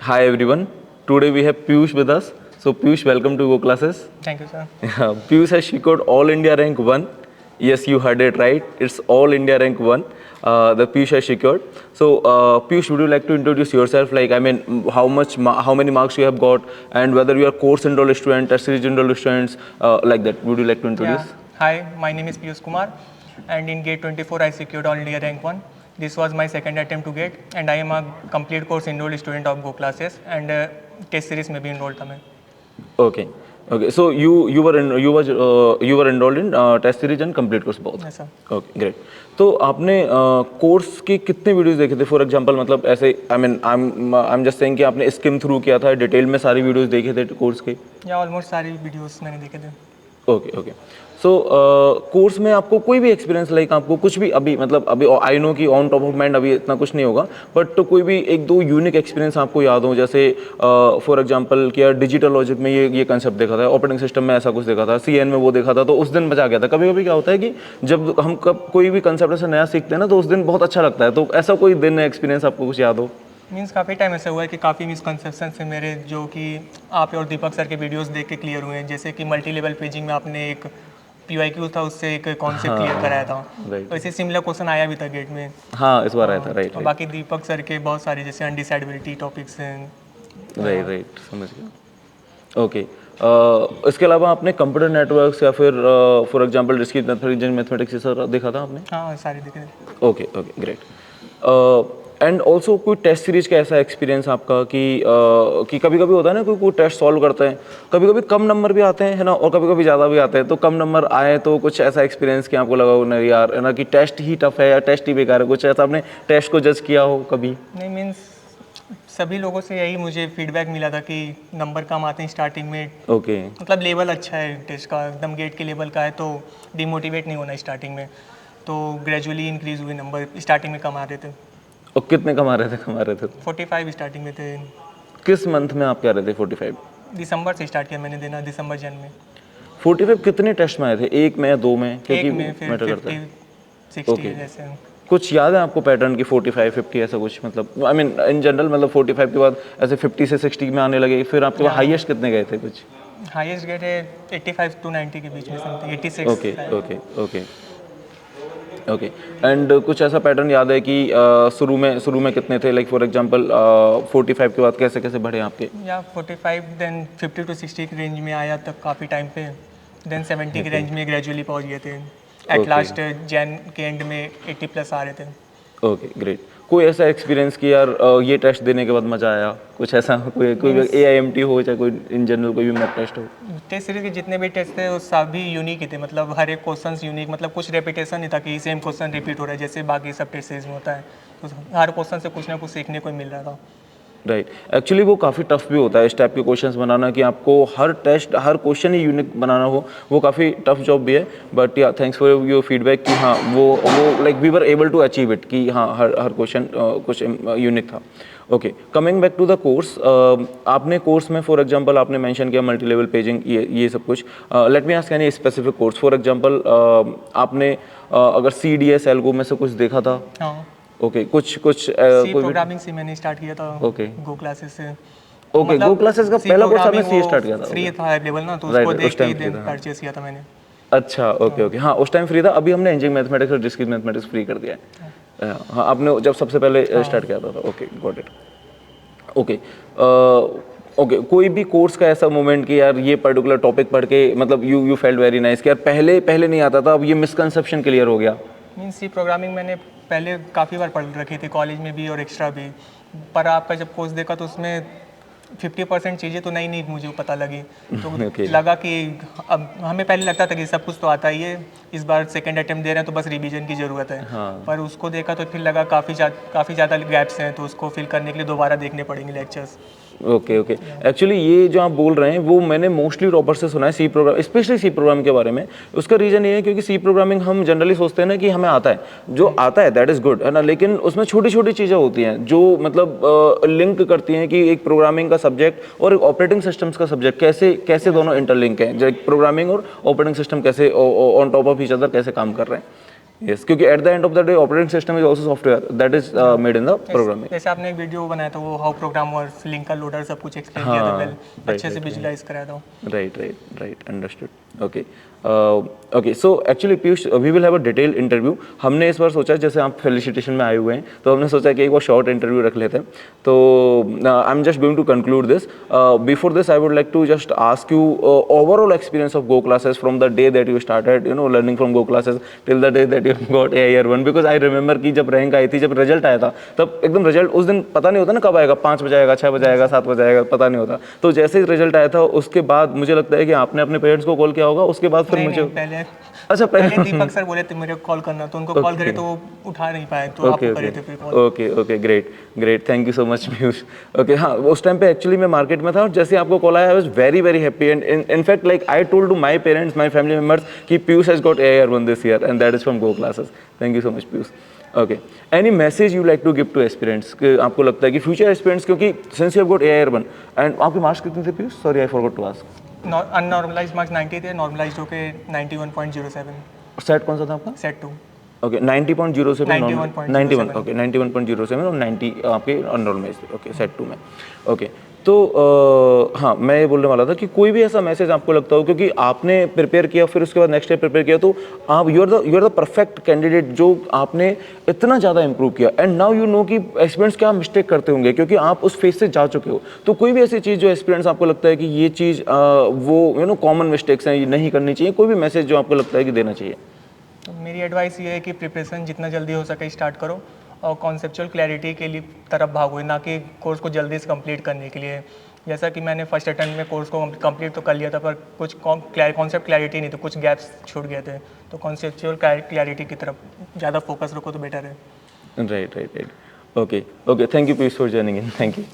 Hi everyone. Today we have Piyush with us. So Piyush, welcome to Go Classes. Thank you, sir. Piyush has secured All India Rank 1. Yes, you heard it right. It's All India Rank 1 that Piyush has secured. So Piyush, would you like to introduce yourself? Like, I mean, how many marks you have got, and whether you are course enrolled student, test series enrolled students, like that. Would you like to introduce? Hi, my name is Piyush Kumar, and in Gate 24 I secured All India Rank 1. This was my second attempt to get, and I am a complete course enrolled student of Go Classes, and test series में भी enrolled था मैं. Okay. Okay. So you were enrolled in test series and complete course both. Yes, sir. Okay, great. तो आपने course के कितने videos देखे थे फॉर एग्जांपल, मतलब ऐसे आई एम जस्ट सेइंग कि आपने स्किम थ्रू किया था, डिटेल में सारी वीडियोस देखे थे कोर्स के? या ऑलमोस्ट सारी वीडियोस मैंने देखे थे. Okay okay. सो कोर्स में आपको कोई भी एक्सपीरियंस, लाइक आपको कुछ भी अभी, मतलब अभी आई नो कि ऑन टॉप ऑफ माइंड अभी इतना कुछ नहीं होगा, बट तो कोई भी एक दो यूनिक एक्सपीरियंस आपको याद हो, जैसे फॉर एग्जांपल कि यार डिजिटल लॉजिक में ये कंसेप्ट देखा था, ऑपरेटिंग सिस्टम में ऐसा कुछ देखा था, सीएन में वो देखा था, तो उस दिन मजा आ गया था. कभी कभी क्या होता है कि जब हम कोई भी कंसेप्ट ऐसा नया सीखते हैं ना, तो उस दिन बहुत अच्छा लगता है. तो ऐसा कोई दिन एक्सपीरियंस आपको कुछ याद हो? मीन्स काफ़ी टाइम ऐसा हुआ है कि काफ़ी मिसकंसेप्शन से मेरे, जो कि आप और दीपक सर के वीडियोस देख के क्लियर हुए हैं. जैसे कि मल्टी लेवल पेजिंग में आपने एक PYQ था, उससे एक कॉन्सेप्ट क्लियर कराया था. तो ऐसे सिमिलर क्वेश्चन आया भी था गेट में. हाँ, इस बार आया था. राइट. और बाकी दीपक सर के बहुत सारे जैसे अनडिसाइडेबिलिटी टॉपिक्स हैं. राइट, समझ गया. ओके. इसके अलावा आपने कंप्यूटर नेटवर्क्स या फिर फॉर एग्जांपल डिस्क्रीट मैथमेटिक्स ये सब देखा था आपने? हाँ, सारे देखे. Okay okay, great. And also कोई टेस्ट सीरीज का ऐसा एक्सपीरियंस आपका कि कभी कभी होता है ना, कोई टेस्ट सॉल्व करते हैं, कभी कभी कम नंबर भी आते हैं, है ना, और कभी कभी ज़्यादा भी आते हैं. तो कम नंबर आए तो कुछ ऐसा एक्सपीरियंस कि आपको लगा हो नहीं यार, है ना, कि टेस्ट ही टफ है या टेस्ट ही बेकार है, कुछ ऐसा आपने टेस्ट को जज किया हो कभी? नहीं, मीन्स सभी लोगों से यही मुझे फीडबैक मिला था कि नंबर कम आते हैं स्टार्टिंग में. ओके. मतलब लेवल अच्छा है टेस्ट का, एकदम गेट के लेवल का है, तो डिमोटिवेट नहीं होना स्टार्टिंग में. तो ग्रेजुअली इंक्रीज हुए नंबर, स्टार्टिंग में कम आ रहे थे. और कितने कमा रहे थे? 45 स्टार्टिंग में थे. किस मंथ में आप कह रहे थे 45? दिसंबर से स्टार्ट किया मैंने देना, दिसंबर जन में. 45 कितने टेस्ट में आए थे? एक में, दो में? एक में, फिर 50, 60 जैसे. कुछ याद है आपको पैटर्न की 45, 50 ऐसा कुछ, मतलब आई मीन इन जनरल, मतलब 45 के बाद ऐसे 50 से 60 में आने लगे, फिर आपके हाईएस्ट कितने गए थे? कुछ हाईएस्ट गए थे 85 to 90 के बीच में, something 86. Okay okay okay okay. And कुछ ऐसा पैटर्न याद है कि शुरू में कितने थे, लाइक फॉर एग्जांपल 45 के बाद कैसे कैसे बढ़े आपके? या 45 देन 50 to 60 की रेंज में आया तब काफ़ी टाइम पे. देन 70 की रेंज में ग्रेजुअली पहुंच गए थे. एट लास्ट जैन के एंड में 80 प्लस आ रहे थे. Okay, great. कोई ऐसा एक्सपीरियंस कि यार ये टेस्ट देने के बाद मज़ा आया, कुछ ऐसा, कोई AIMT हो, चाहे कोई इन जनरल कोई भी मैथ टेस्ट हो? टेस्ट सीरीज के जितने भी टेस्ट थे वो सभी यूनिक ही थे. मतलब हर एक क्वेश्चन यूनिक, मतलब कुछ रेपिटेशन नहीं था कि सेम क्वेश्चन रिपीट हो रहा है जैसे बाकी सब टेस्ट सीरीज में होता है. तो हर क्वेश्चन से कुछ ना कुछ सीखने को मिल रहा था. राइट. एक्चुअली वो काफ़ी टफ भी होता है इस टाइप के क्वेश्चंस बनाना, कि आपको हर क्वेश्चन ही यूनिक बनाना हो, वो काफ़ी टफ जॉब भी है. बट या थैंक्स फॉर योर फीडबैक कि हाँ वो like we were able to achieve it, कि हाँ हर क्वेश्चन कुछ यूनिक था. Okay, coming back to the course. आपने कोर्स में फॉर एग्जांपल आपने मेंशन किया मल्टी लेवल पेजिंग, ये सब कुछ. Let me ask any specific course, for example आपने अगर CDS एल्गो में से कुछ देखा था? हाँ. ओके, कुछ सी प्रोग्रामिंग से मैंने स्टार्ट किया था. ओके. गो क्लासेस से. ओके, गो क्लासेस का पहला कोर्स आपने सी स्टार्ट किया था? फ्री था अवेलेबल ना, तो उसको देख के देन परचेस किया था मैंने. अच्छा, ओके ओके. हाँ, उस टाइम फ्री था. अभी हमने इंजीनियरिंग मैथमेटिक्स और डिस्क्रीट मैथमेटिक्स फ्री कर दिया है. हाँ, आपने जब सबसे पहले स्टार्ट किया था. Okay, got it. Okay okay. कोई भी कोर्स का ऐसा मोमेंट कि यार ये पर्टिकुलर टॉपिक पढ़ के मतलब यू फेल्ट वेरी नाइस कि यार पहले नहीं आता था, अब ये मिसकंसेप्शन क्लियर हो गया? मीन सी प्रोग्रामिंग मैंने पहले काफ़ी बार पढ़ रखी थी, कॉलेज में भी और एक्स्ट्रा भी. पर आपका जब कोर्स देखा तो उसमें 50% चीज़ें तो नई मुझे पता लगी. तो लगा कि अब हमें पहले लगता था कि सब कुछ तो आता ही है, इस बार सेकंड अटेम्प्ट दे रहे हैं तो बस रिवीजन की ज़रूरत है. हाँ. पर उसको देखा तो फिर लगा काफ़ी ज़्यादा गैप्स हैं, तो उसको फिल करने के लिए दोबारा देखने पड़ेंगे लेक्चर्स. Okay okay. एक्चुअली ये जो आप बोल रहे हैं वो मैंने मोस्टली टॉपर से सुना है, C program, specially C program के बारे में. उसका रीज़न ये है क्योंकि सी प्रोग्रामिंग हम जनरली सोचते हैं ना कि हमें आता है, जो आता है दैट इज़ गुड, है ना, लेकिन उसमें छोटी छोटी चीज़ें होती हैं जो मतलब लिंक करती हैं कि एक प्रोग्रामिंग का सब्जेक्ट और एक ऑपरेटिंग सिस्टम्स का सब्जेक्ट कैसे दोनों इंटरलिंक हैं, जो प्रोग्रामिंग और ऑपरेटिंग सिस्टम कैसे on top of each other कैसे काम कर रहे हैं. यस, क्योंकि at the end of the day operating system is also software that is made in the programming. जैसे आपने एक वीडियो बनाया था वो how program works, linker loader सब कुछ एक्सप्लेन किया था, वेल अच्छे से विजुलाइज कराया था। Right, understood. Okay okay, so actually Piyush, we will have a detail interview. हमने इस बार सोचा, जैसे आप फेलिसिटेशन में आए हुए हैं, तो हमने सोचा कि एक बार शॉर्ट इंटरव्यू रख लेते हैं। तो I am just going to conclude this. Before this I would like to just ask you overall experience of Go Classes from the day that you started learning from Go Classes till the day that you got AIR 1, because I remember कि जब rank आई थी, जब result आया था, तब एकदम result उस दिन पता नहीं होता ना कब आएगा, 5 बजे आएगा, 6 बजे आएगा, 7 बजे आएगा, पता नहीं होता। तो जैसे ही रिजल्ट आया था उसके बाद मुझे लगता है कि आपने अपने पेरेंट्स को कॉल किया होगा, उसके बाद फिर मुझे पहले दीपक सर बोले थे मेरे को कॉल करना, तो उनको कॉल करे तो वो उठा नहीं पाए, तो आपको करे थे फिर call. Okay, great, thank you so much Piyush. Okay, हाँ, उस टाइम पे एक्चुअली मैं मार्केट में था और जैसे आपको कॉल आया, I was very happy and in fact like I told to my parents, my family members कि Piyush has got AIR 1 this year and that is from Go Classes. Thank you so much Piyush. Okay, any message you like to give to aspirants, कि आपको लगता है कि future aspirants, क्योंकि since you have got AIR 1 and आपके marks कितने थे Piyush? Sorry I forgot to ask. Unnormalised marks 90 थे, नॉर्मलाइज्ड होके 91.07। सेट कौन सा था आपका? सेट 2। ओके, 90.07 91, 91.07 ओके, 91.07 और 90 आपके अनरोलमेज थे। ओके, सेट 2 में। ओके, तो हाँ, मैं ये बोलने वाला था कि कोई भी ऐसा मैसेज आपको लगता हो, क्योंकि आपने प्रिपेयर किया, फिर उसके बाद नेक्स्ट डे प्रिपेयर किया, तो आप you are the perfect candidate, जो आपने इतना ज़्यादा इंप्रूव किया एंड नाउ यू नो कि एस्पिरेंट्स क्या मिस्टेक करते होंगे, क्योंकि आप उस फेज से जा चुके हो। तो कोई भी ऐसी चीज़ जो एस्पिरेंट्स आपको लगता है कि ये चीज़ वो कॉमन मिस्टेक्स हैं, ये नहीं करनी चाहिए, कोई भी मैसेज जो आपको लगता है कि देना चाहिए? तो मेरी एडवाइस ये है कि प्रिपरेशन जितना जल्दी हो सके स्टार्ट करो और कॉन्सेप्चुअल क्लैरिटी के लिए तरफ भागो, ना कि कोर्स को जल्दी से कंप्लीट करने के लिए। जैसा कि मैंने फर्स्ट अटेम्प्ट में कोर्स को कंप्लीट तो कर लिया था, पर कुछ कॉन्सेप्ट क्लैरिटी नहीं, तो कुछ गैप्स छूट गए थे। तो कॉन्सेप्चुअल क्लैरिटी की तरफ ज़्यादा फोकस रखो तो बेटर है। Right, okay, thank you Piyush for joining in, thank you.